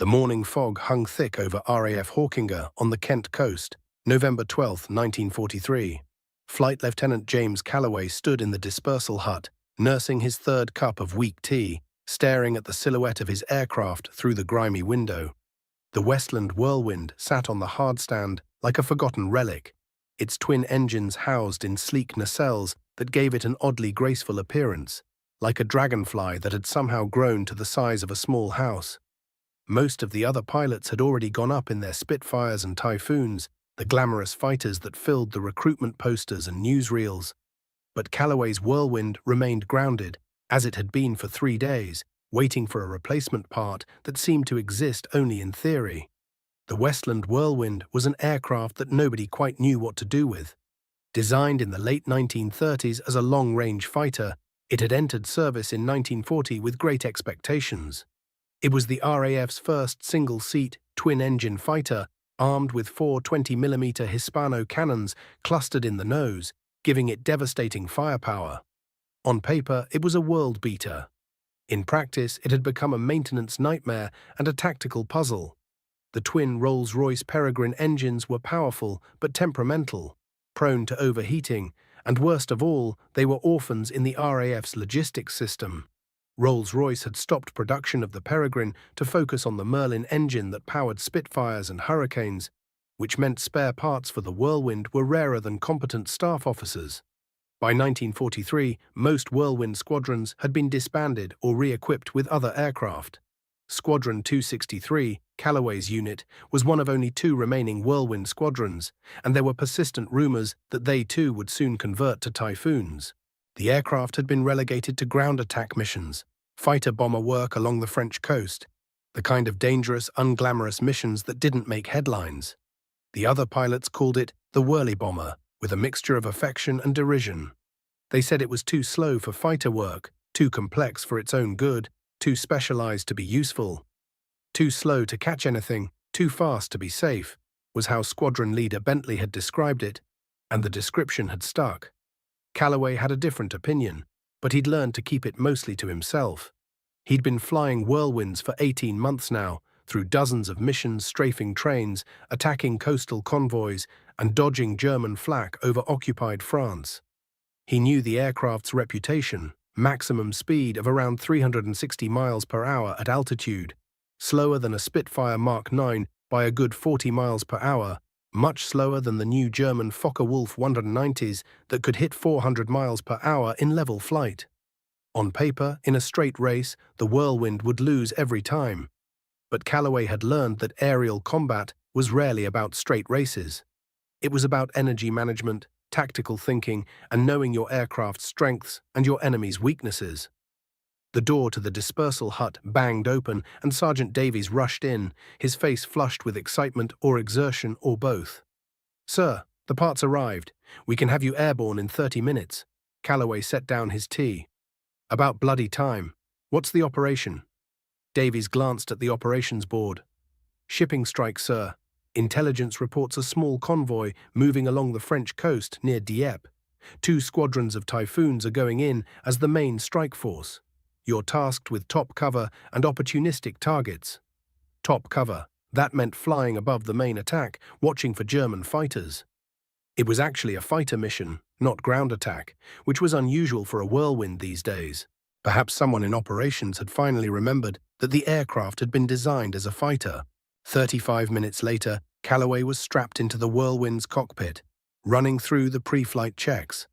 The morning fog hung thick over RAF Hawkinge on the Kent coast, November 12, 1943. Flight Lieutenant James Calloway stood in the dispersal hut, nursing his third cup of weak tea, staring at the silhouette of his aircraft through the grimy window. The Westland Whirlwind sat on the hardstand like a forgotten relic, its twin engines housed in sleek nacelles that gave it an oddly graceful appearance, like a dragonfly that had somehow grown to the size of a small house. Most of the other pilots had already gone up in their Spitfires and Typhoons, the glamorous fighters that filled the recruitment posters and newsreels. But Calloway's Whirlwind remained grounded, as it had been for 3 days, waiting for a replacement part that seemed to exist only in theory. The Westland Whirlwind was an aircraft that nobody quite knew what to do with. Designed in the late 1930s as a long-range fighter, it had entered service in 1940 with great expectations. It was the RAF's first single-seat, twin-engine fighter, armed with 4 20mm Hispano cannons clustered in the nose, giving it devastating firepower. On paper, it was a world-beater. In practice, it had become a maintenance nightmare and a tactical puzzle. The twin Rolls-Royce Peregrine engines were powerful but temperamental, prone to overheating, and worst of all, they were orphans in the RAF's logistics system. Rolls-Royce had stopped production of the Peregrine to focus on the Merlin engine that powered Spitfires and Hurricanes, which meant spare parts for the Whirlwind were rarer than competent staff officers. By 1943, most Whirlwind squadrons had been disbanded or re-equipped with other aircraft. Squadron 263, Calloway's unit, was one of only 2 remaining Whirlwind squadrons, and there were persistent rumors that they too would soon convert to Typhoons. The aircraft had been relegated to ground attack missions, fighter-bomber work along the French coast, the kind of dangerous, unglamorous missions that didn't make headlines. The other pilots called it the Whirly Bomber, with a mixture of affection and derision. They said it was too slow for fighter work, too complex for its own good, too specialized to be useful. Too slow to catch anything, too fast to be safe, was how squadron leader Bentley had described it, and the description had stuck. Calloway had a different opinion, but he'd learned to keep it mostly to himself. He'd been flying Whirlwinds for 18 months now, through dozens of missions, strafing trains, attacking coastal convoys, and dodging German flak over occupied France. He knew the aircraft's reputation: maximum speed of around 360 miles per hour at altitude, slower than a Spitfire Mark 9 by a good 40 miles per hour, much slower than the new German Focke-Wulf 190s that could hit 400 miles per hour in level flight. On paper, in a straight race, the Whirlwind would lose every time. But Calloway had learned that aerial combat was rarely about straight races. It was about energy management, tactical thinking, and knowing your aircraft's strengths and your enemy's weaknesses. The door to the dispersal hut banged open, and Sergeant Davies rushed in, his face flushed with excitement or exertion or both. "Sir, the parts arrived. We can have you airborne in 30 minutes. Calloway set down his tea. "About bloody time. What's the operation?" Davies glanced at the operations board. "Shipping strike, sir. Intelligence reports a small convoy moving along the French coast near Dieppe. 2 squadrons of Typhoons are going in as the main strike force. You're tasked with top cover and opportunistic targets." Top cover. That meant flying above the main attack, watching for German fighters. It was actually a fighter mission, not ground attack, which was unusual for a Whirlwind these days. Perhaps someone in operations had finally remembered that the aircraft had been designed as a fighter. 35 minutes later, Calloway was strapped into the Whirlwind's cockpit, running through the pre-flight checks.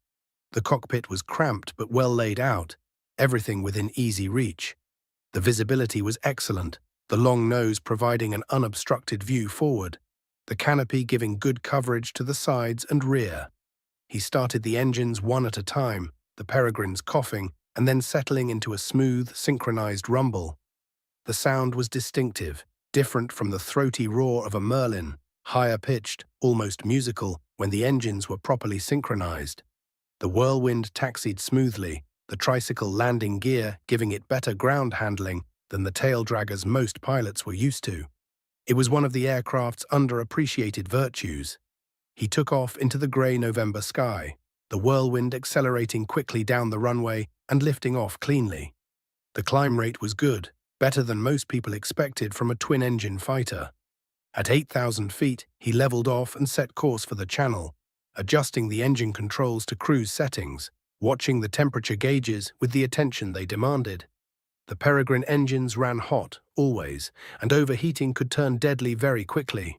The cockpit was cramped but well laid out, everything within easy reach. The visibility was excellent, the long nose providing an unobstructed view forward, the canopy giving good coverage to the sides and rear. He started the engines one at a time, the Peregrines coughing, and then settling into a smooth, synchronized rumble. The sound was distinctive, different from the throaty roar of a Merlin, higher-pitched, almost musical, when the engines were properly synchronized. The Whirlwind taxied smoothly, the tricycle landing gear giving it better ground handling than the tail draggers most pilots were used to. It was one of the aircraft's underappreciated virtues. He took off into the grey November sky, the Whirlwind accelerating quickly down the runway and lifting off cleanly. The climb rate was good, better than most people expected from a twin-engine fighter. At 8,000 feet, he leveled off and set course for the Channel, adjusting the engine controls to cruise settings, watching the temperature gauges with the attention they demanded. The Peregrine engines ran hot, always, and overheating could turn deadly very quickly.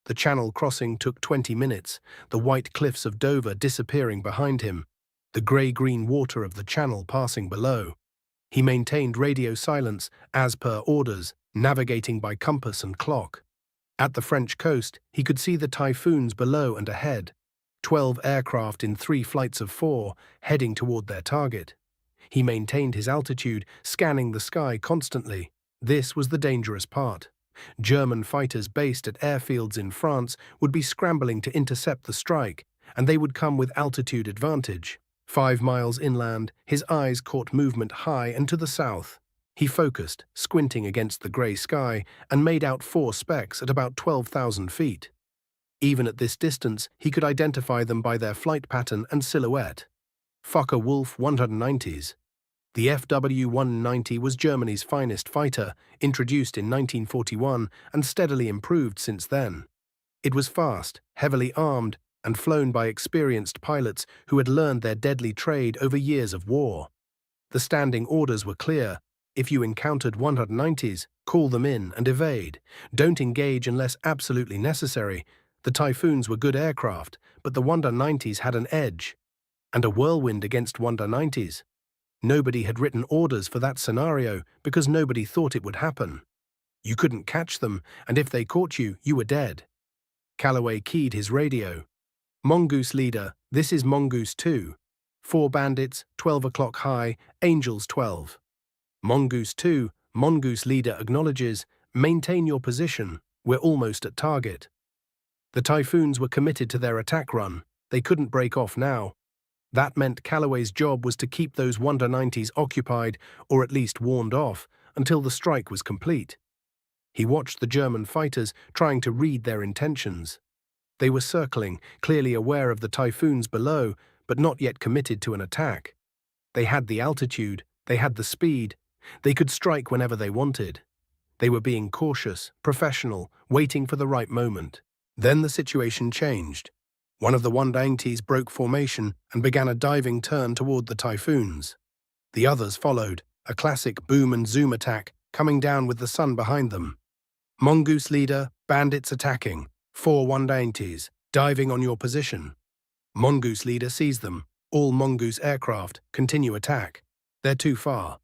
The Channel crossing took 20 minutes, the white cliffs of Dover disappearing behind him, the grey-green water of the Channel passing below. He maintained radio silence, as per orders, navigating by compass and clock. At the French coast, he could see the Typhoons below and ahead, 12 aircraft in 3 flights of 4, heading toward their target. He maintained his altitude, scanning the sky constantly. This was the dangerous part. German fighters based at airfields in France would be scrambling to intercept the strike, and they would come with altitude advantage. 5 miles inland, his eyes caught movement high and to the south. He focused, squinting against the grey sky, and made out 4 specks at about 12,000 feet. Even at this distance, he could identify them by their flight pattern and silhouette. Focke-Wulf 190s. The FW-190 was Germany's finest fighter, introduced in 1941 and steadily improved since then. It was fast, heavily armed, and flown by experienced pilots who had learned their deadly trade over years of war. The standing orders were clear. If you encountered 190s, call them in and evade. Don't engage unless absolutely necessary. The Typhoons were good aircraft, but the 190s had an edge. And a whirlwind against 190s. Nobody had written orders for that scenario because nobody thought it would happen. You couldn't catch them, and if they caught you, you were dead. Calloway keyed his radio. Mongoose leader, this is Mongoose 2. 4 bandits, 12 o'clock high, Angels 12. Mongoose 2, Mongoose leader acknowledges, maintain your position, we're almost at target. The Typhoons were committed to their attack run. They couldn't break off now. That meant Calloway's job was to keep those 190s occupied, or at least warned off, until the strike was complete. He watched the German fighters trying to read their intentions. They were circling, clearly aware of the Typhoons below, but not yet committed to an attack. They had the altitude, they had the speed, they could strike whenever they wanted. They were being cautious, professional, waiting for the right moment. Then the situation changed. One of the 190s broke formation and began a diving turn toward the Typhoons. The others followed, a classic boom and zoom attack, coming down with the sun behind them. Mongoose leader, bandits attacking, 4 190s, diving on your position. Mongoose leader sees them, all Mongoose aircraft, continue attack. They're too far.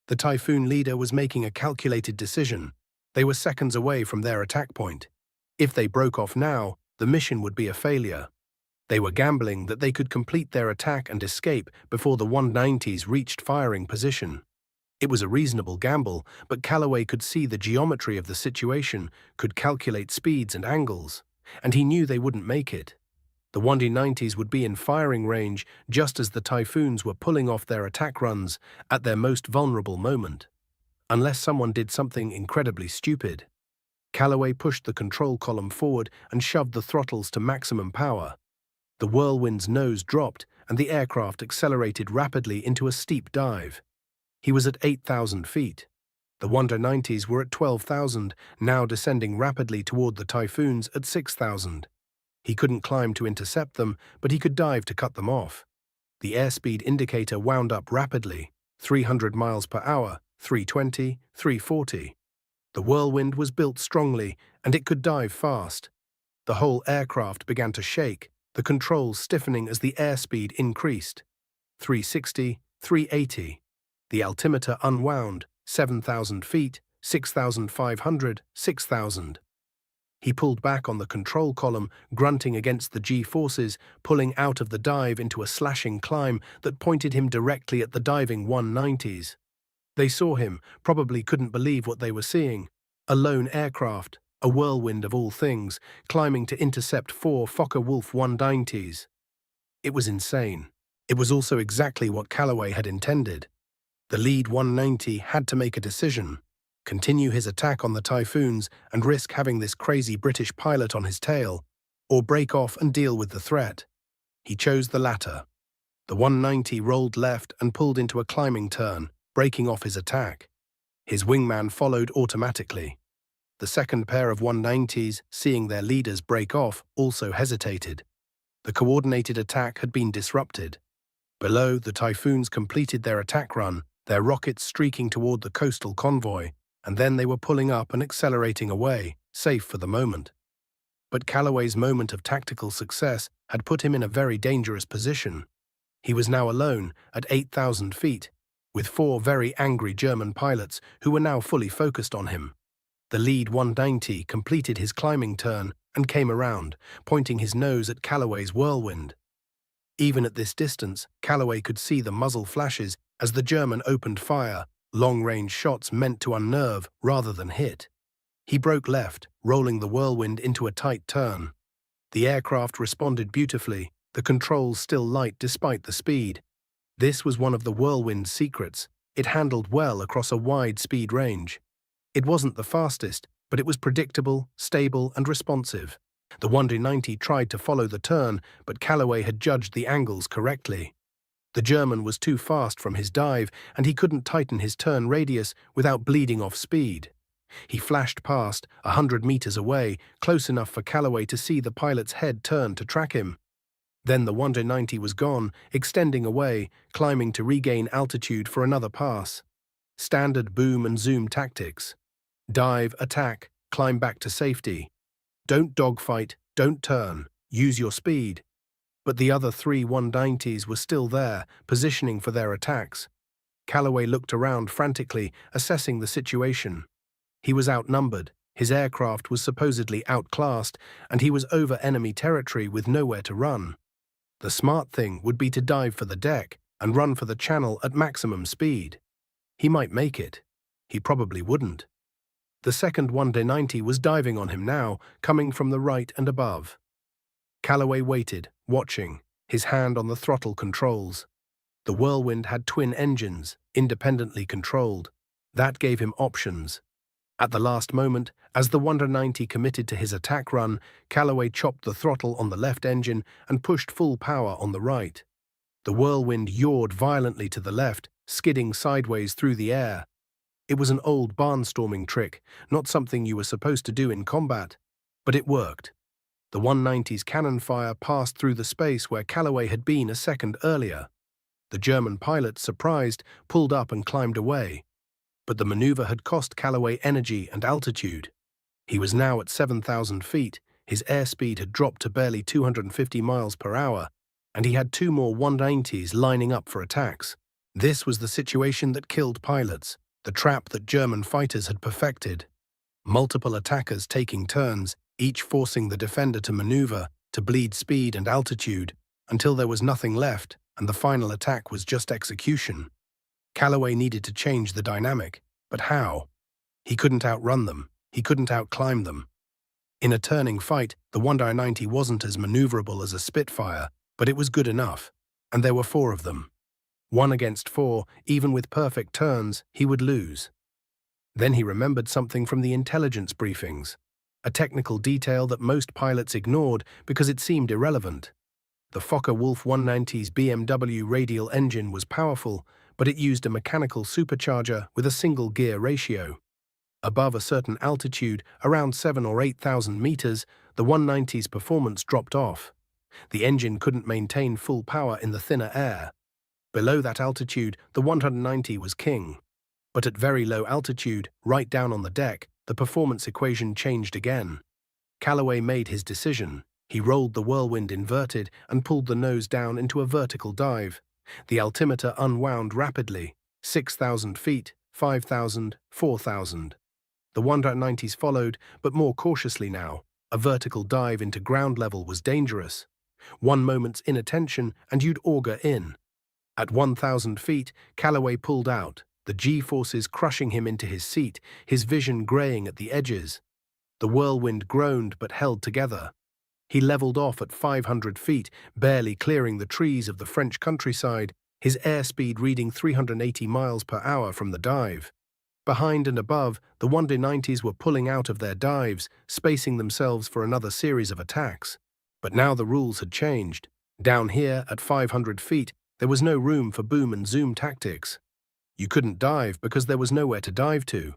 The Typhoon leader was making a calculated decision. They were seconds away from their attack point. If they broke off now, the mission would be a failure. They were gambling that they could complete their attack and escape before the 190s reached firing position. It was a reasonable gamble, but Calloway could see the geometry of the situation, could calculate speeds and angles, and he knew they wouldn't make it. The 190s would be in firing range just as the Typhoons were pulling off their attack runs at their most vulnerable moment. Unless someone did something incredibly stupid. Calloway pushed the control column forward and shoved the throttles to maximum power. The Whirlwind's nose dropped, and the aircraft accelerated rapidly into a steep dive. He was at 8,000 feet. The 190s were at 12,000, now descending rapidly toward the Typhoons at 6,000. He couldn't climb to intercept them, but he could dive to cut them off. The airspeed indicator wound up rapidly, 300 miles per hour, 320, 340. The Whirlwind was built strongly, and it could dive fast. The whole aircraft began to shake, the controls stiffening as the airspeed increased. 360, 380. The altimeter unwound, 7,000 feet, 6,500, 6,000. He pulled back on the control column, grunting against the G-forces, pulling out of the dive into a slashing climb that pointed him directly at the diving 190s. They saw him, probably couldn't believe what they were seeing. A lone aircraft, a whirlwind of all things, climbing to intercept 4 Focke-Wulf 190s. It was insane. It was also exactly what Calloway had intended. The lead 190 had to make a decision. Continue his attack on the Typhoons and risk having this crazy British pilot on his tail, or break off and deal with the threat. He chose the latter. The 190 rolled left and pulled into a climbing turn, breaking off his attack. His wingman followed automatically. The second pair of 190s, seeing their leaders break off, also hesitated. The coordinated attack had been disrupted. Below, the Typhoons completed their attack run, their rockets streaking toward the coastal convoy, and then they were pulling up and accelerating away, safe for the moment. But Calloway's moment of tactical success had put him in a very dangerous position. He was now alone, at 8,000 feet, with 4 very angry German pilots who were now fully focused on him. The lead 190 completed his climbing turn and came around, pointing his nose at Calloway's Whirlwind. Even at this distance, Calloway could see the muzzle flashes as the German opened fire, long-range shots meant to unnerve rather than hit. He broke left, rolling the Whirlwind into a tight turn. The aircraft responded beautifully, the controls still light despite the speed. This was one of the Whirlwind's secrets. It handled well across a wide speed range. It wasn't the fastest, but it was predictable, stable, and responsive. The 190 tried to follow the turn, but Calloway had judged the angles correctly. The German was too fast from his dive, and he couldn't tighten his turn radius without bleeding off speed. He flashed past, 100 meters away, close enough for Calloway to see the pilot's head turn to track him. Then the 190 was gone, extending away, climbing to regain altitude for another pass. Standard boom and zoom tactics. Dive, attack, climb back to safety. Don't dogfight, don't turn, use your speed. But the other 3 190s were still there, positioning for their attacks. Calloway looked around frantically, assessing the situation. He was outnumbered, his aircraft was supposedly outclassed, and he was over enemy territory with nowhere to run. The smart thing would be to dive for the deck and run for the channel at maximum speed. He might make it. He probably wouldn't. The second 190 was diving on him now, coming from the right and above. Calloway waited, watching, his hand on the throttle controls. The Whirlwind had twin engines, independently controlled. That gave him options. At the last moment, as the 190 committed to his attack run, Calloway chopped the throttle on the left engine and pushed full power on the right. The Whirlwind yawed violently to the left, skidding sideways through the air. It was an old barnstorming trick, not something you were supposed to do in combat, but it worked. The 190's cannon fire passed through the space where Calloway had been a second earlier. The German pilot, surprised, pulled up and climbed away. But the maneuver had cost Calloway energy and altitude. He was now at 7,000 feet, his airspeed had dropped to barely 250 miles per hour, and he had 2 more 190s lining up for attacks. This was the situation that killed pilots, the trap that German fighters had perfected. Multiple attackers taking turns, each forcing the defender to maneuver, to bleed speed and altitude, until there was nothing left, and the final attack was just execution. Calloway needed to change the dynamic, but how? He couldn't outrun them, he couldn't outclimb them. In a turning fight, the 190 wasn't as maneuverable as a Spitfire, but it was good enough, and there were 4 of them. 1 against 4, even with perfect turns, he would lose. Then he remembered something from the intelligence briefings, a technical detail that most pilots ignored because it seemed irrelevant. The Focke-Wulf 190's BMW radial engine was powerful, but it used a mechanical supercharger with a single gear ratio. Above a certain altitude, around 7,000 or 8,000 meters, the 190's performance dropped off. The engine couldn't maintain full power in the thinner air. Below that altitude, the 190 was king. But at very low altitude, right down on the deck, the performance equation changed again. Calloway made his decision. He rolled the Whirlwind inverted and pulled the nose down into a vertical dive. The altimeter unwound rapidly. 6,000 feet, 5,000, 4,000. The 190s followed, but more cautiously now. A vertical dive into ground level was dangerous. 1 moment's inattention and you'd auger in. At 1,000 feet, Calloway pulled out, the G-forces crushing him into his seat, his vision graying at the edges. The Whirlwind groaned but held together. He leveled off at 500 feet, barely clearing the trees of the French countryside, his airspeed reading 380 miles per hour from the dive. Behind and above, the 190s were pulling out of their dives, spacing themselves for another series of attacks. But now the rules had changed. Down here, at 500 feet, there was no room for boom and zoom tactics. You couldn't dive because there was nowhere to dive to.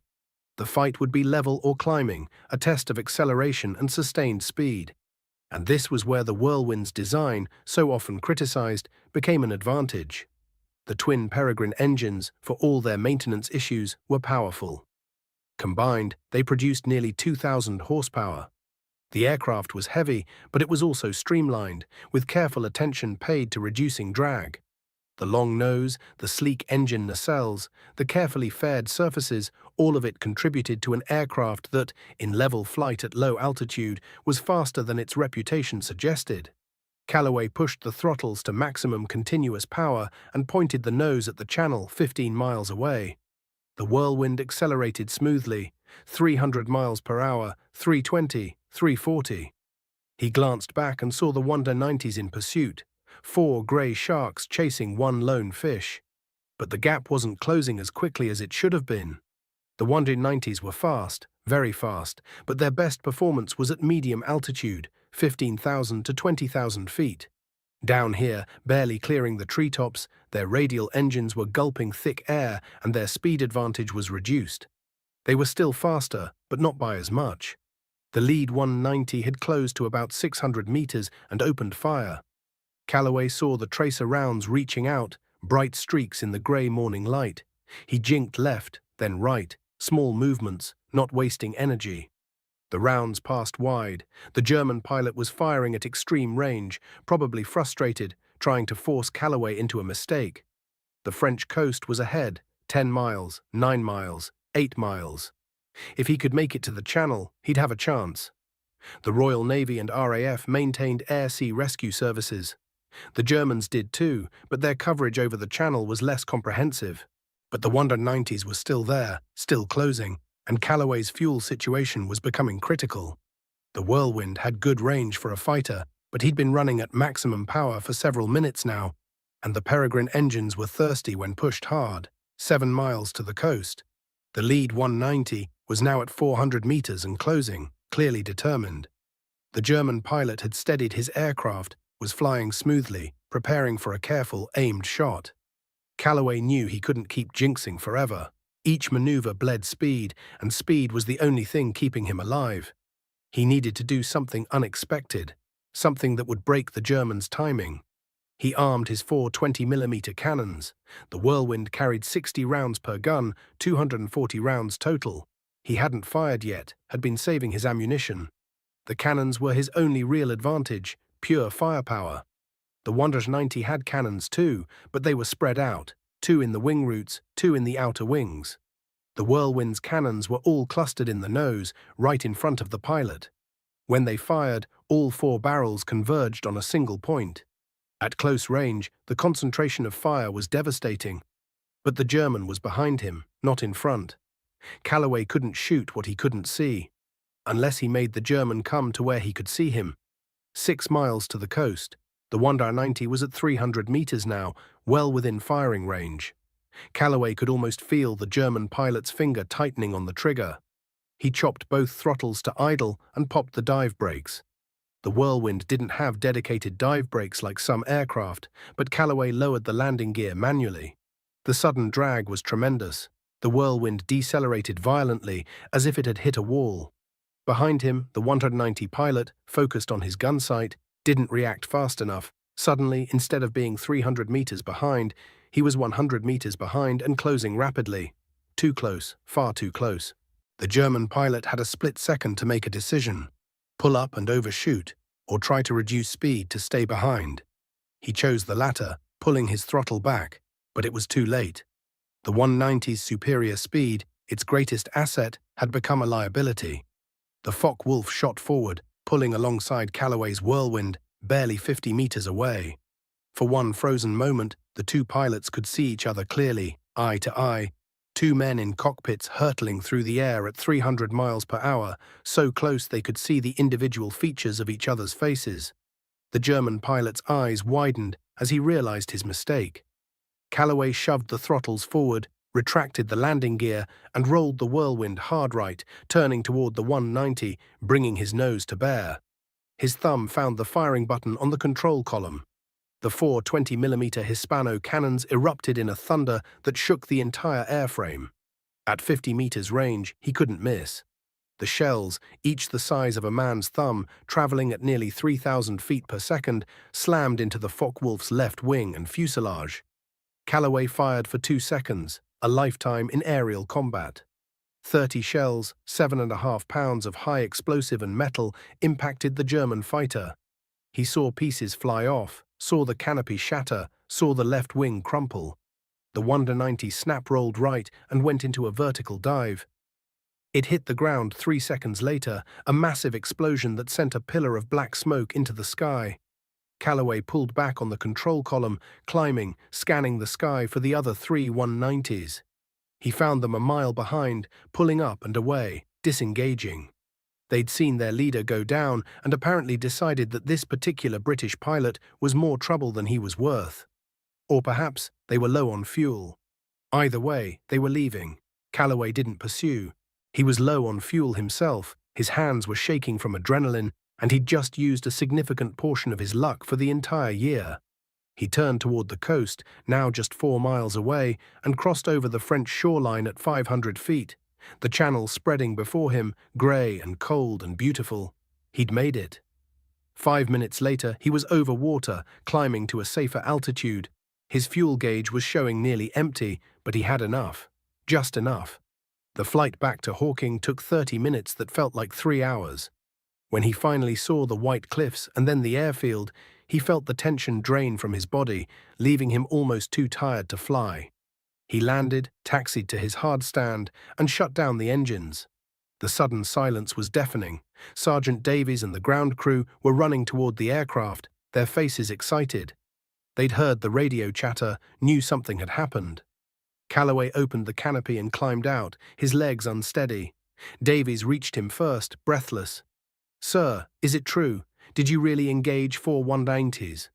The fight would be level or climbing, a test of acceleration and sustained speed. And this was where the Whirlwind's design, so often criticized, became an advantage. The twin Peregrine engines, for all their maintenance issues, were powerful. Combined, they produced nearly 2,000 horsepower. The aircraft was heavy, but it was also streamlined, with careful attention paid to reducing drag. The long nose, the sleek engine nacelles, the carefully fared surfaces, all of it contributed to an aircraft that, in level flight at low altitude, was faster than its reputation suggested. Calloway pushed the throttles to maximum continuous power and pointed the nose at the channel 15 miles away. The Whirlwind accelerated smoothly, 300 miles per hour, 320, 340. He glanced back and saw the Wonder 90s in pursuit, 4 grey sharks chasing one lone fish. But the gap wasn't closing as quickly as it should have been. The Wonder 90s were fast, very fast, but their best performance was at medium altitude, 15,000 to 20,000 feet. Down here, barely clearing the treetops, their radial engines were gulping thick air and their speed advantage was reduced. They were still faster, but not by as much. The lead 190 had closed to about 600 meters and opened fire. Calloway saw the tracer rounds reaching out, bright streaks in the grey morning light. He jinked left, then right, small movements, not wasting energy. The rounds passed wide. The German pilot was firing at extreme range, probably frustrated, trying to force Calloway into a mistake. The French coast was ahead, 10 miles, 9 miles, 8 miles. If he could make it to the Channel, he'd have a chance. The Royal Navy and RAF maintained air-sea rescue services. The Germans did too, but their coverage over the Channel was less comprehensive. But the Wonder 90s were still there, still closing, and Calloway's fuel situation was becoming critical. The Whirlwind had good range for a fighter, but he'd been running at maximum power for several minutes now, and the Peregrine engines were thirsty when pushed hard, 7 miles to the coast. The lead 190 was now at 400 meters and closing, clearly determined. The German pilot had steadied his aircraft, was flying smoothly, preparing for a careful, aimed shot. Calloway knew he couldn't keep jinxing forever. Each maneuver bled speed, and speed was the only thing keeping him alive. He needed to do something unexpected, something that would break the Germans' timing. He armed his 4 20mm cannons. The Whirlwind carried 60 rounds per gun, 240 rounds total. He hadn't fired yet, had been saving his ammunition. The cannons were his only real advantage, pure firepower. The Wonder 90 had cannons too, but they were spread out, 2 in the wing roots, 2 in the outer wings. The Whirlwind's cannons were all clustered in the nose, right in front of the pilot. When they fired, all 4 barrels converged on a single point. At close range, the concentration of fire was devastating. But the German was behind him, not in front. Calloway couldn't shoot what he couldn't see, unless he made the German come to where he could see him. 6 miles to the coast, the Wonder 90 was at 300 meters now, well within firing range. Calloway could almost feel the German pilot's finger tightening on the trigger. He chopped both throttles to idle and popped the dive brakes. The Whirlwind didn't have dedicated dive brakes like some aircraft, but Calloway lowered the landing gear manually. The sudden drag was tremendous. The Whirlwind decelerated violently, as if it had hit a wall. Behind him, the 190 pilot, focused on his gun sight, didn't react fast enough. Suddenly, instead of being 300 meters behind, he was 100 meters behind and closing rapidly. Too close, far too close. The German pilot had a split second to make a decision: pull up and overshoot, or try to reduce speed to stay behind. He chose the latter, pulling his throttle back, but it was too late. The 190's superior speed, its greatest asset, had become a liability. The Focke-Wulf shot forward, pulling alongside Calloway's Whirlwind, barely 50 meters away. For one frozen moment, the 2 pilots could see each other clearly, eye to eye, 2 men in cockpits hurtling through the air at 300 miles per hour, so close they could see the individual features of each other's faces. The German pilot's eyes widened as he realized his mistake. Calloway shoved the throttles forward, retracted the landing gear, and rolled the Whirlwind hard right, turning toward the 190, bringing his nose to bear. His thumb found the firing button on the control column. The four 20mm Hispano cannons erupted in a thunder that shook the entire airframe. At 50 meters range, he couldn't miss. The shells, each the size of a man's thumb, traveling at nearly 3,000 feet per second, slammed into the Focke-Wulf's left wing and fuselage. Calloway fired for 2 seconds, a lifetime in aerial combat. 30 shells, 7.5 pounds of high explosive and metal, impacted the German fighter. He saw pieces fly off, saw the canopy shatter, saw the left wing crumple. The 190 snap-rolled right and went into a vertical dive. It hit the ground 3 seconds later, a massive explosion that sent a pillar of black smoke into the sky. Calloway pulled back on the control column, climbing, scanning the sky for the other 3 190s. He found them a mile behind, pulling up and away, disengaging. They'd seen their leader go down and apparently decided that this particular British pilot was more trouble than he was worth. Or perhaps they were low on fuel. Either way, they were leaving. Calloway didn't pursue. He was low on fuel himself, his hands were shaking from adrenaline, and he'd just used a significant portion of his luck for the entire year. He turned toward the coast, now just 4 miles away, and crossed over the French shoreline at 500 feet, the channel spreading before him, grey and cold and beautiful. He'd made it. 5 minutes later, he was over water, climbing to a safer altitude. His fuel gauge was showing nearly empty, but he had enough. Just enough. The flight back to Hawkinge took 30 minutes that felt like 3 hours. When he finally saw the white cliffs and then the airfield, he felt the tension drain from his body, leaving him almost too tired to fly. He landed, taxied to his hardstand, and shut down the engines. The sudden silence was deafening. Sergeant Davies and the ground crew were running toward the aircraft, their faces excited. They'd heard the radio chatter, knew something had happened. Calloway opened the canopy and climbed out, his legs unsteady. Davies reached him first, breathless. "Sir, is it true? Did you really engage 4 190s?"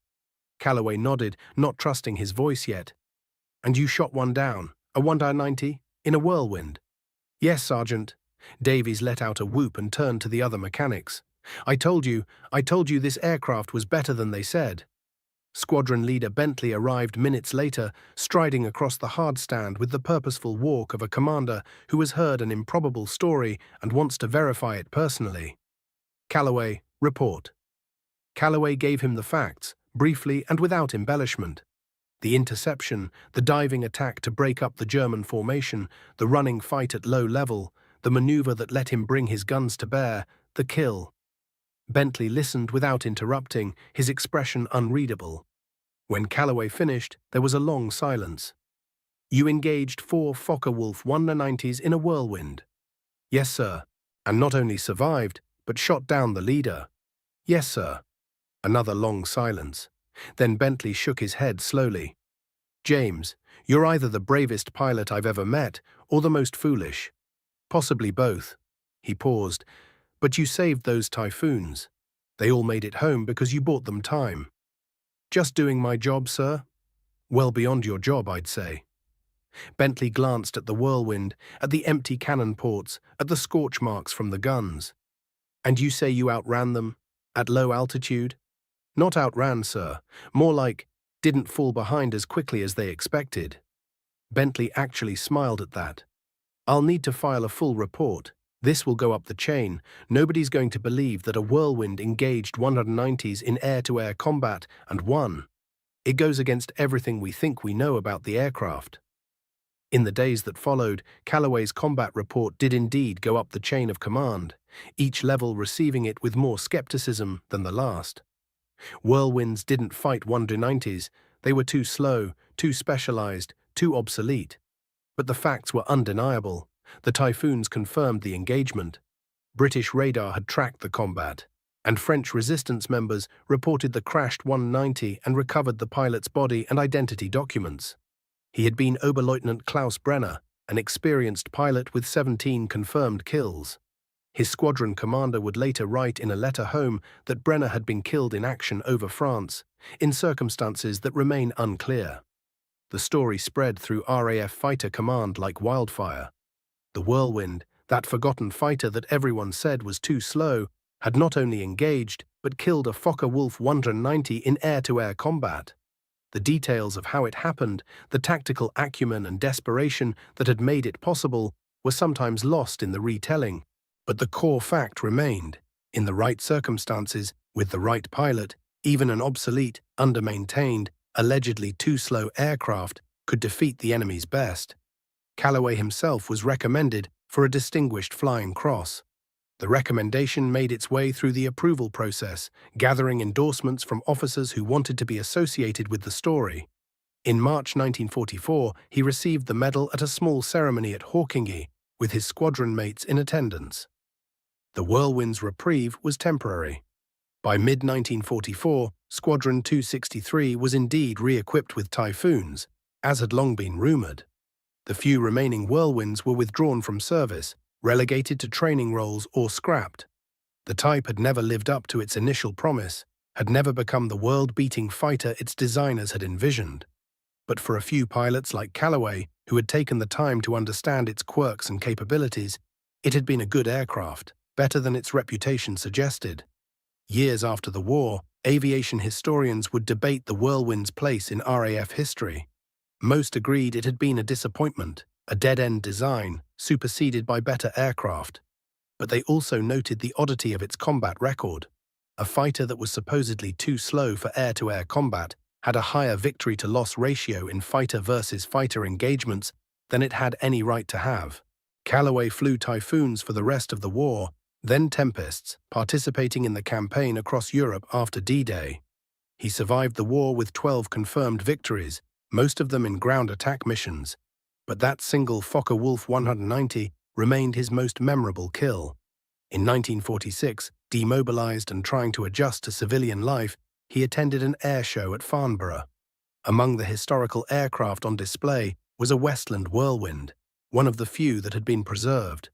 Calloway nodded, not trusting his voice yet. "And you shot one down, a 190, in a whirlwind?" "Yes, Sergeant." Davies let out a whoop and turned to the other mechanics. I told you this aircraft was better than they said." Squadron leader Bentley arrived minutes later, striding across the hardstand with the purposeful walk of a commander who has heard an improbable story and wants to verify it personally. "Calloway, report." Calloway gave him the facts, briefly and without embellishment. The interception, the diving attack to break up the German formation, the running fight at low level, the maneuver that let him bring his guns to bear, the kill. Bentley listened without interrupting, his expression unreadable. When Calloway finished, there was a long silence. "You engaged 4 Focke-Wulf 190s in a whirlwind?" "Yes, sir." "And not only survived, but shot down the leader?" "Yes, sir." Another long silence. Then Bentley shook his head slowly. "James, you're either the bravest pilot I've ever met, or the most foolish. Possibly both." He paused. "But you saved those Typhoons. They all made it home because you bought them time." "Just doing my job, sir?" "Well beyond your job, I'd say." Bentley glanced at the whirlwind, at the empty cannon ports, at the scorch marks from the guns. "And you say you outran them? At low altitude?" "Not outran, sir. More like, didn't fall behind as quickly as they expected." Bentley actually smiled at that. "I'll need to file a full report. This will go up the chain. Nobody's going to believe that a whirlwind engaged 190s in air-to-air combat and won. It goes against everything we think we know about the aircraft." In the days that followed, Calloway's combat report did indeed go up the chain of command, each level receiving it with more skepticism than the last. Whirlwinds didn't fight 190s. They were too slow, too specialized, too obsolete. But the facts were undeniable. The Typhoons confirmed the engagement. British radar had tracked the combat, and French resistance members reported the crashed 190 and recovered the pilot's body and identity documents. He had been Oberleutnant Klaus Brenner, an experienced pilot with 17 confirmed kills. His squadron commander would later write in a letter home that Brenner had been killed in action over France, in circumstances that remain unclear. The story spread through RAF fighter command like wildfire. The Whirlwind, that forgotten fighter that everyone said was too slow, had not only engaged, but killed a Focke-Wulf 190 in air-to-air combat. The details of how it happened, the tactical acumen and desperation that had made it possible, were sometimes lost in the retelling. But the core fact remained. In the right circumstances, with the right pilot, even an obsolete, under-maintained, allegedly too slow aircraft could defeat the enemy's best. Calloway himself was recommended for a Distinguished Flying Cross. The recommendation made its way through the approval process, gathering endorsements from officers who wanted to be associated with the story. In March 1944, he received the medal at a small ceremony at Hawkinge, with his squadron mates in attendance. The Whirlwind's reprieve was temporary. By mid-1944, Squadron 263 was indeed re-equipped with Typhoons, as had long been rumoured. The few remaining Whirlwinds were withdrawn from service, relegated to training roles or scrapped. The type had never lived up to its initial promise, had never become the world-beating fighter its designers had envisioned. But for a few pilots like Calloway, who had taken the time to understand its quirks and capabilities, it had been a good aircraft, better than its reputation suggested. Years after the war, aviation historians would debate the Whirlwind's place in RAF history. Most agreed it had been a disappointment, a dead-end design, superseded by better aircraft. But they also noted the oddity of its combat record. A fighter that was supposedly too slow for air-to-air combat had a higher victory-to-loss ratio in fighter-versus-fighter engagements than it had any right to have. Calloway flew Typhoons for the rest of the war, then Tempests, participating in the campaign across Europe after D-Day. He survived the war with 12 confirmed victories, most of them in ground attack missions. But that single Focke-Wulf 190 remained his most memorable kill. In 1946, demobilized and trying to adjust to civilian life, he attended an air show at Farnborough. Among the historical aircraft on display was a Westland Whirlwind, one of the few that had been preserved.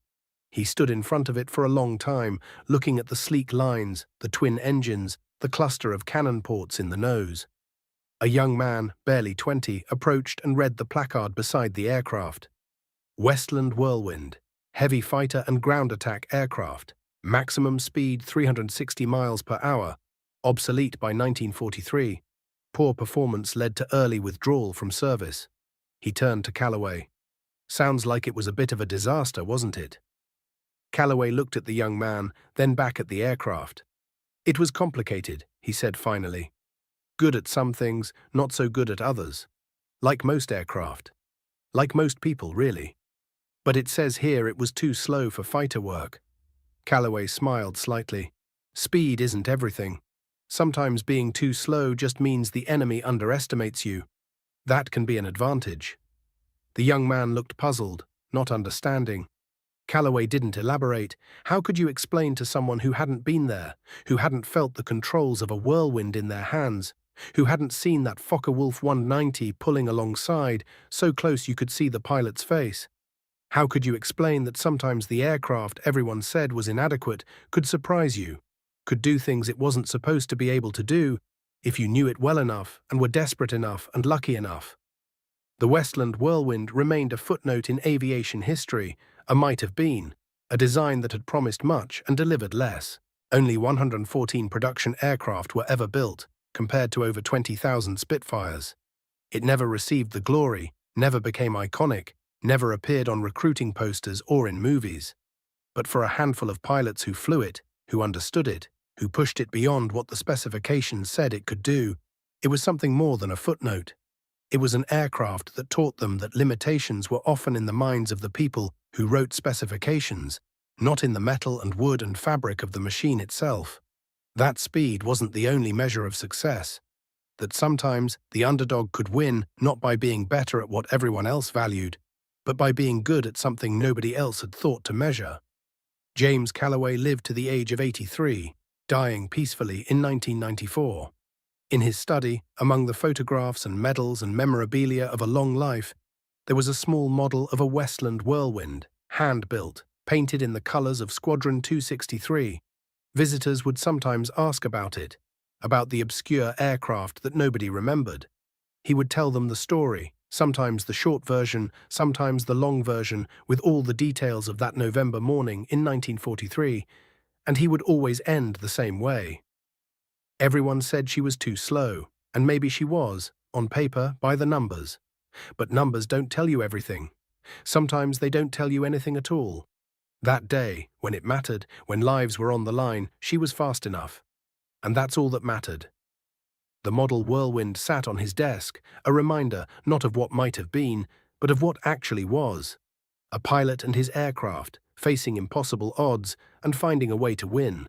He stood in front of it for a long time, looking at the sleek lines, the twin engines, the cluster of cannon ports in the nose. A young man, barely 20, approached and read the placard beside the aircraft. Westland Whirlwind, heavy fighter and ground attack aircraft, maximum speed 360 miles per hour, obsolete by 1943. Poor performance led to early withdrawal from service. He turned to Calloway. Sounds like it was a bit of a disaster, wasn't it? Calloway looked at the young man, then back at the aircraft. It was complicated, he said finally. Good at some things, not so good at others. Like most aircraft. Like most people, really. But it says here it was too slow for fighter work. Calloway smiled slightly. Speed isn't everything. Sometimes being too slow just means the enemy underestimates you. That can be an advantage. The young man looked puzzled, not understanding. Calloway didn't elaborate. How could you explain to someone who hadn't been there, who hadn't felt the controls of a Whirlwind in their hands, who hadn't seen that Focke-Wulf 190 pulling alongside, so close you could see the pilot's face? How could you explain that sometimes the aircraft everyone said was inadequate could surprise you, could do things it wasn't supposed to be able to do, if you knew it well enough and were desperate enough and lucky enough? The Westland Whirlwind remained a footnote in aviation history, a might have been, a design that had promised much and delivered less. Only 114 production aircraft were ever built, compared to over 20,000 Spitfires. It never received the glory, never became iconic, never appeared on recruiting posters or in movies. But for a handful of pilots who flew it, who understood it, who pushed it beyond what the specifications said it could do, it was something more than a footnote. It was an aircraft that taught them that limitations were often in the minds of the people who wrote specifications, not in the metal and wood and fabric of the machine itself. That speed wasn't the only measure of success. That sometimes the underdog could win not by being better at what everyone else valued, but by being good at something nobody else had thought to measure. James Calloway lived to the age of 83, dying peacefully in 1994. In his study, among the photographs and medals and memorabilia of a long life, there was a small model of a Westland Whirlwind, hand-built, painted in the colors of Squadron 263. Visitors would sometimes ask about it, about the obscure aircraft that nobody remembered. He would tell them the story, sometimes the short version, sometimes the long version, with all the details of that November morning in 1943, and he would always end the same way. Everyone said she was too slow, and maybe she was, on paper, by the numbers. But numbers don't tell you everything. Sometimes they don't tell you anything at all. That day, when it mattered, when lives were on the line, she was fast enough. And that's all that mattered. The model Whirlwind sat on his desk, a reminder not of what might have been, but of what actually was. A pilot and his aircraft, facing impossible odds and finding a way to win.